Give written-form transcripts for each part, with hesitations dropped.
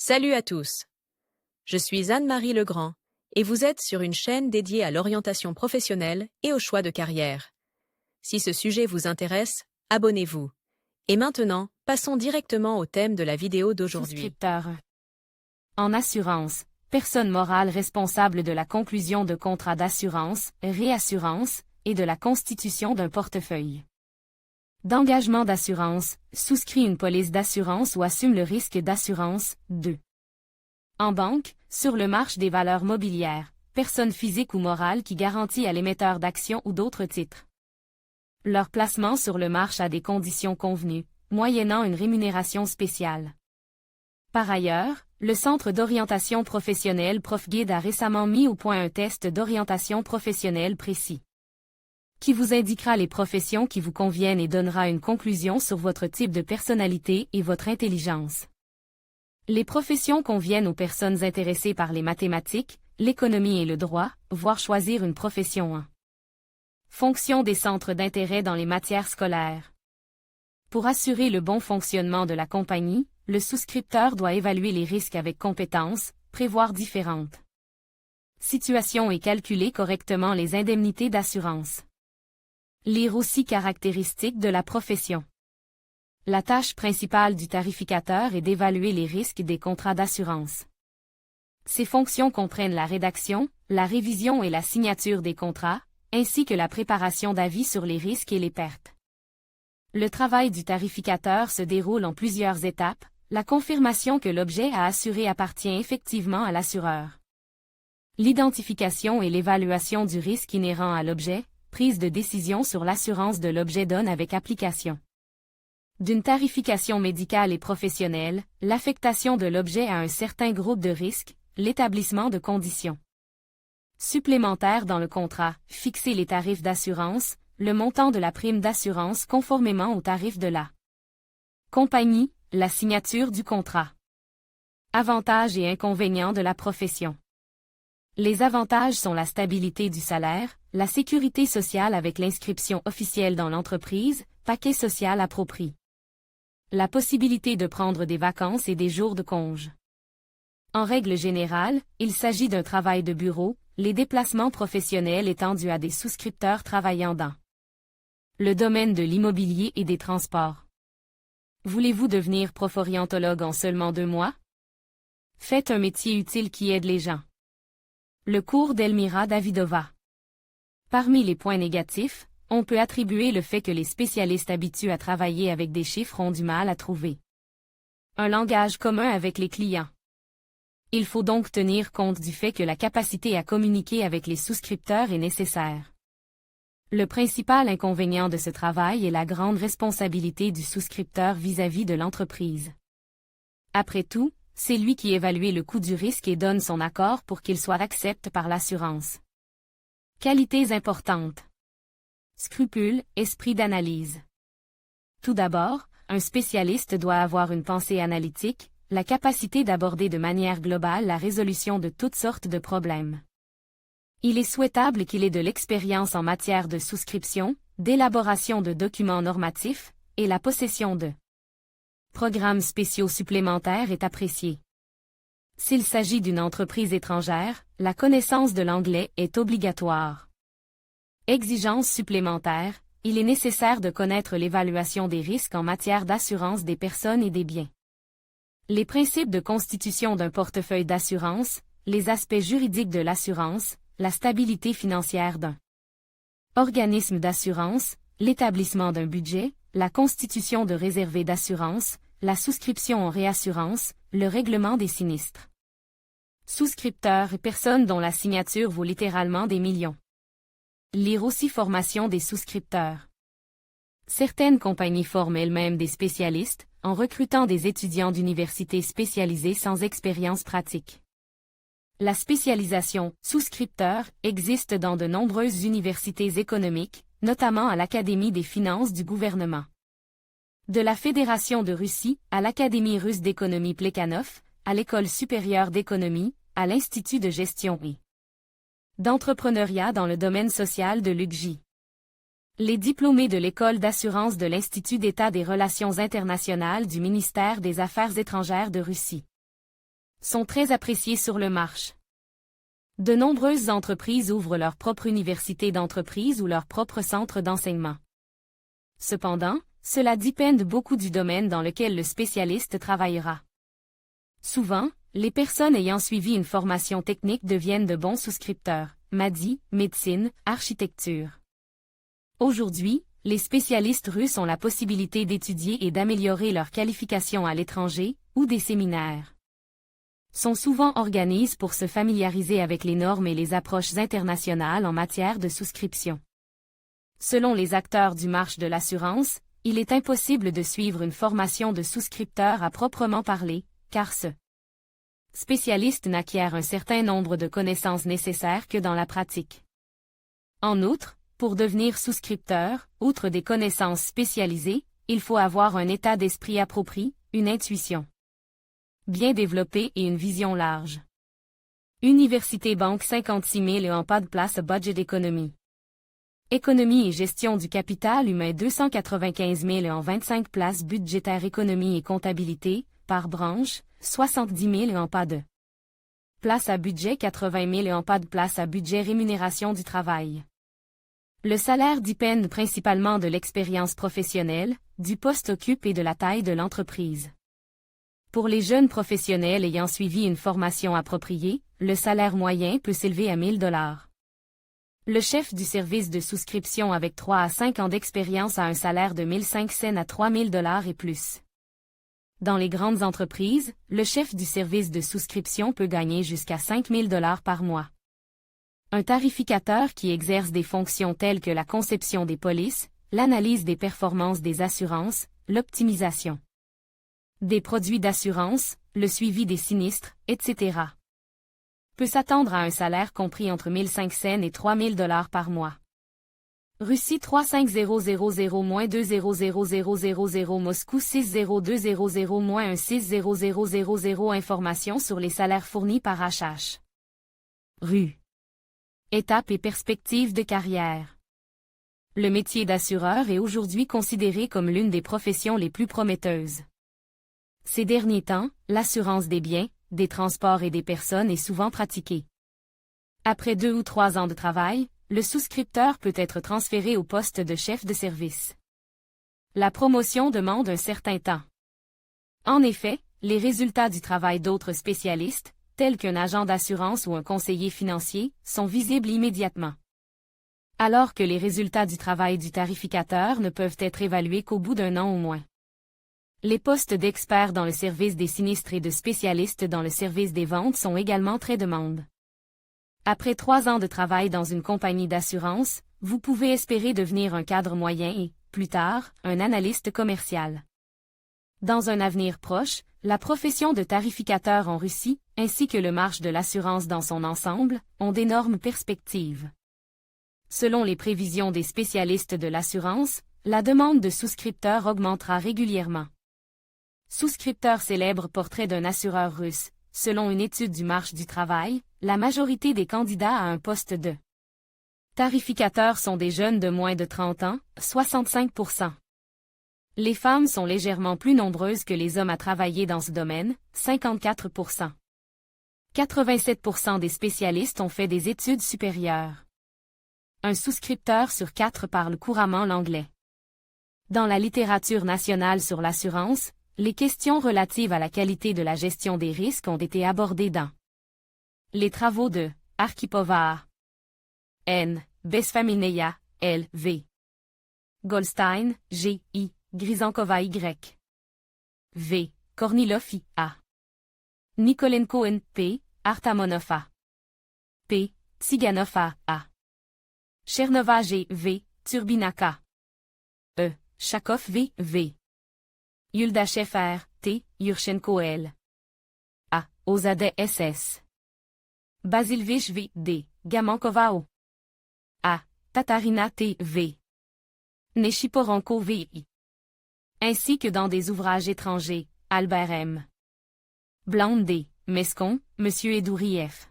Salut à tous. Je suis Anne-Marie Legrand et vous êtes sur une chaîne dédiée à l'orientation professionnelle et au choix de carrière. Si ce sujet vous intéresse, abonnez-vous. Et maintenant, passons directement au thème de la vidéo d'aujourd'hui. Souscripteur. En assurance, personne morale responsable de la conclusion de contrats d'assurance, réassurance et de la constitution d'un portefeuille d'engagement d'assurance, souscrit une police d'assurance ou assume le risque d'assurance. 2. En banque, sur le marché des valeurs mobilières, personne physique ou morale qui garantit à l'émetteur d'actions ou d'autres titres leur placement sur le marché à des conditions convenues, moyennant une rémunération spéciale. Par ailleurs, le Centre d'orientation professionnelle ProfGuide a récemment mis au point un test d'orientation professionnelle précis, qui vous indiquera les professions qui vous conviennent et donnera une conclusion sur votre type de personnalité et votre intelligence. Les professions conviennent aux personnes intéressées par les mathématiques, l'économie et le droit, voire choisir une profession en fonction des centres d'intérêt dans les matières scolaires. Pour assurer le bon fonctionnement de la compagnie, le souscripteur doit évaluer les risques avec compétence, prévoir différentes situations et calculer correctement les indemnités d'assurance. Lire aussi caractéristiques de la profession. La tâche principale du tarificateur est d'évaluer les risques des contrats d'assurance. Ces fonctions comprennent la rédaction, la révision et la signature des contrats, ainsi que la préparation d'avis sur les risques et les pertes. Le travail du tarificateur se déroule en plusieurs étapes, la confirmation que l'objet à assurer appartient effectivement à l'assureur, l'identification et l'évaluation du risque inhérent à l'objet, prise de décision sur l'assurance de l'objet donne avec application d'une tarification médicale et professionnelle, l'affectation de l'objet à un certain groupe de risques, l'établissement de conditions supplémentaires dans le contrat, fixer les tarifs d'assurance, le montant de la prime d'assurance conformément aux tarifs de la compagnie, la signature du contrat. Avantages et inconvénients de la profession. Les avantages sont la stabilité du salaire, la sécurité sociale avec l'inscription officielle dans l'entreprise, paquet social approprié, la possibilité de prendre des vacances et des jours de congé. En règle générale, il s'agit d'un travail de bureau, les déplacements professionnels étant dus à des souscripteurs travaillant dans le domaine de l'immobilier et des transports. Voulez-vous devenir prof-orientologue en seulement 2 mois? Faites un métier utile qui aide les gens. Le cours d'Elmira Davidova. Parmi les points négatifs, on peut attribuer le fait que les spécialistes habitués à travailler avec des chiffres ont du mal à trouver un langage commun avec les clients. Il faut donc tenir compte du fait que la capacité à communiquer avec les souscripteurs est nécessaire. Le principal inconvénient de ce travail est la grande responsabilité du souscripteur vis-à-vis de l'entreprise. Après tout, c'est lui qui évalue le coût du risque et donne son accord pour qu'il soit accepté par l'assurance. Qualités importantes. Scrupules, esprit d'analyse. Tout d'abord, un spécialiste doit avoir une pensée analytique, la capacité d'aborder de manière globale la résolution de toutes sortes de problèmes. Il est souhaitable qu'il ait de l'expérience en matière de souscription, d'élaboration de documents normatifs, et la possession de programmes spéciaux supplémentaires est appréciée. S'il s'agit d'une entreprise étrangère, la connaissance de l'anglais est obligatoire. Exigences supplémentaires, il est nécessaire de connaître l'évaluation des risques en matière d'assurance des personnes et des biens. Les principes de constitution d'un portefeuille d'assurance, les aspects juridiques de l'assurance, la stabilité financière d'un organisme d'assurance, l'établissement d'un budget, la constitution de réservé d'assurance, la souscription en réassurance, le règlement des sinistres. Souscripteurs et personnes dont la signature vaut littéralement des millions. Lire aussi formation des souscripteurs. Certaines compagnies forment elles-mêmes des spécialistes, en recrutant des étudiants d'universités spécialisés sans expérience pratique. La spécialisation souscripteur existe dans de nombreuses universités économiques, notamment à l'Académie des finances du gouvernement de la Fédération de Russie, à l'Académie russe d'économie Plekhanov, à l'École supérieure d'économie, à l'Institut de gestion et d'entrepreneuriat dans le domaine social de l'UGJ. Les diplômés de l'École d'assurance de l'Institut d'État des Relations internationales du ministère des Affaires étrangères de Russie. sont très appréciés sur le marché. De nombreuses entreprises ouvrent leur propre université d'entreprise ou leur propre centre d'enseignement. Cependant, cela dépend beaucoup du domaine dans lequel le spécialiste travaillera. Souvent, les personnes ayant suivi une formation technique deviennent de bons souscripteurs, MADI, médecine, architecture. Aujourd'hui, les spécialistes russes ont la possibilité d'étudier et d'améliorer leurs qualifications à l'étranger, ou des séminaires. Sont souvent organisés pour se familiariser avec les normes et les approches internationales en matière de souscription. Selon les acteurs du marché de l'assurance, il est impossible de suivre une formation de souscripteur à proprement parler, car ce spécialiste n'acquiert un certain nombre de connaissances nécessaires que dans la pratique. En outre, pour devenir souscripteur, outre des connaissances spécialisées, il faut avoir un état d'esprit approprié, une intuition bien développée et une vision large. Université Banque 56 000 et en pas de place budget d'économie. Économie et gestion du capital humain 295 000 et en 25 places budgétaires économie et comptabilité, par branche, 70 000 et en pas de place à budget 80 000 et en pas de place à budget rémunération du travail. Le salaire dépend principalement de l'expérience professionnelle, du poste occupé et de la taille de l'entreprise. Pour les jeunes professionnels ayant suivi une formation appropriée, le salaire moyen peut s'élever à 1 000 $. Le chef du service de souscription avec 3 à 5 ans d'expérience a un salaire de 1 500 à 3 000 $ et plus. Dans les grandes entreprises, le chef du service de souscription peut gagner jusqu'à 5 000 $ par mois. Un tarificateur qui exerce des fonctions telles que la conception des polices, l'analyse des performances des assurances, l'optimisation des produits d'assurance, le suivi des sinistres, etc. peut s'attendre à un salaire compris entre 1 500 et 3 000 $ par mois. Russie 35000-2000000 Moscou 60200-1600000 Informations sur les salaires fournis par HH. Rue. Étapes et perspectives de carrière. Le métier d'assureur est aujourd'hui considéré comme l'une des professions les plus prometteuses. Ces derniers temps, l'assurance des biens, des transports et des personnes est souvent pratiquée. Après 2 ou 3 ans de travail, le souscripteur peut être transféré au poste de chef de service. La promotion demande un certain temps. En effet, les résultats du travail d'autres spécialistes, tels qu'un agent d'assurance ou un conseiller financier, sont visibles immédiatement. Alors que les résultats du travail du tarificateur ne peuvent être évalués qu'au bout d'1 an au moins. Les postes d'experts dans le service des sinistres et de spécialistes dans le service des ventes sont également très demandés. Après 3 ans de travail dans une compagnie d'assurance, vous pouvez espérer devenir un cadre moyen et, plus tard, un analyste commercial. Dans un avenir proche, la profession de tarificateur en Russie, ainsi que le marché de l'assurance dans son ensemble, ont d'énormes perspectives. Selon les prévisions des spécialistes de l'assurance, la demande de souscripteurs augmentera régulièrement. Souscripteur célèbre portrait d'un assureur russe. Selon une étude du marché du travail, la majorité des candidats à un poste de tarificateur sont des jeunes de moins de 30 ans, 65%. Les femmes sont légèrement plus nombreuses que les hommes à travailler dans ce domaine, 54%. 87% des spécialistes ont fait des études supérieures. Un souscripteur sur 4 parle couramment l'anglais. Dans la littérature nationale sur l'assurance, les questions relatives à la qualité de la gestion des risques ont été abordées dans les travaux de Arkhipova N. Besfamineia, L. V. Goldstein, G. I. Grizankova Y. V. Kornilov I. A. Nikolenko N. P. Artamonov A. P. Tsiganov A. A. Chernova G. V. Turbinaka. E. Chakov V. V. Yuldachev R. T. Yurchenko L. A. Ozade SS. Basilvich V. D. Gamankova O. A. Tatarina T. V. Neshiporenko V. I. Ainsi que dans des ouvrages étrangers, Albert M. Bland D. Mescon, Monsieur Edourieff.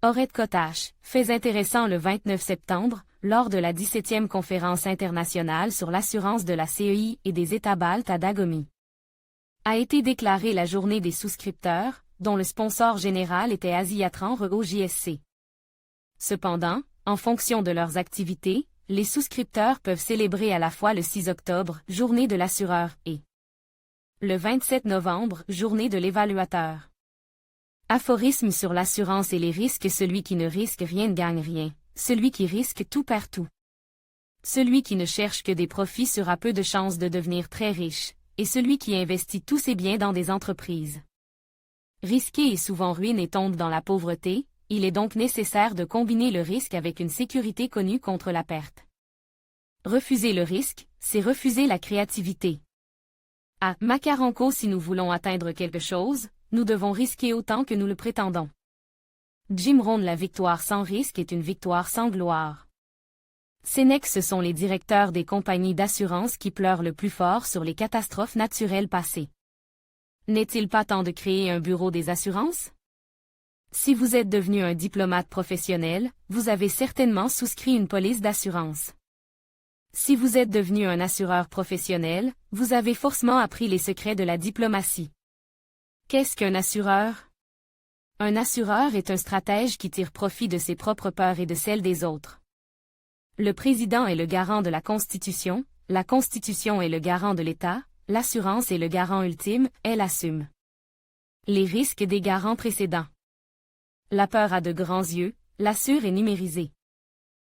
Ored Kotash, faits intéressants le 29 septembre, lors de la 17e conférence internationale sur l'assurance de la CEI et des États baltes à Dagomi. A été déclarée la journée des souscripteurs, dont le sponsor général était Asiatran Reo JSC. Cependant, en fonction de leurs activités, les souscripteurs peuvent célébrer à la fois le 6 octobre, journée de l'assureur, et le 27 novembre, journée de l'évaluateur. Aphorisme sur l'assurance et les risques: celui qui ne risque rien ne gagne rien, celui qui risque tout perd tout. Celui qui ne cherche que des profits sera peu de chances de devenir très riche, et celui qui investit tous ses biens dans des entreprises risquées et souvent ruine et tombe dans la pauvreté. Il est donc nécessaire de combiner le risque avec une sécurité connue contre la perte. Refuser le risque, c'est refuser la créativité. À Macaronco, si nous voulons atteindre quelque chose, nous devons risquer autant que nous le prétendons. Jim Rohn: la victoire sans risque est une victoire sans gloire. Sénèque: ce sont les directeurs des compagnies d'assurance qui pleurent le plus fort sur les catastrophes naturelles passées. N'est-il pas temps de créer un bureau des assurances? Si vous êtes devenu un diplomate professionnel, vous avez certainement souscrit une police d'assurance. Si vous êtes devenu un assureur professionnel, vous avez forcément appris les secrets de la diplomatie. Qu'est-ce qu'un assureur? Un assureur est un stratège qui tire profit de ses propres peurs et de celles des autres. Le président est le garant de la Constitution est le garant de l'État, l'assurance est le garant ultime, elle assume les risques des garants précédents. La peur a de grands yeux, l'assure est numérisée.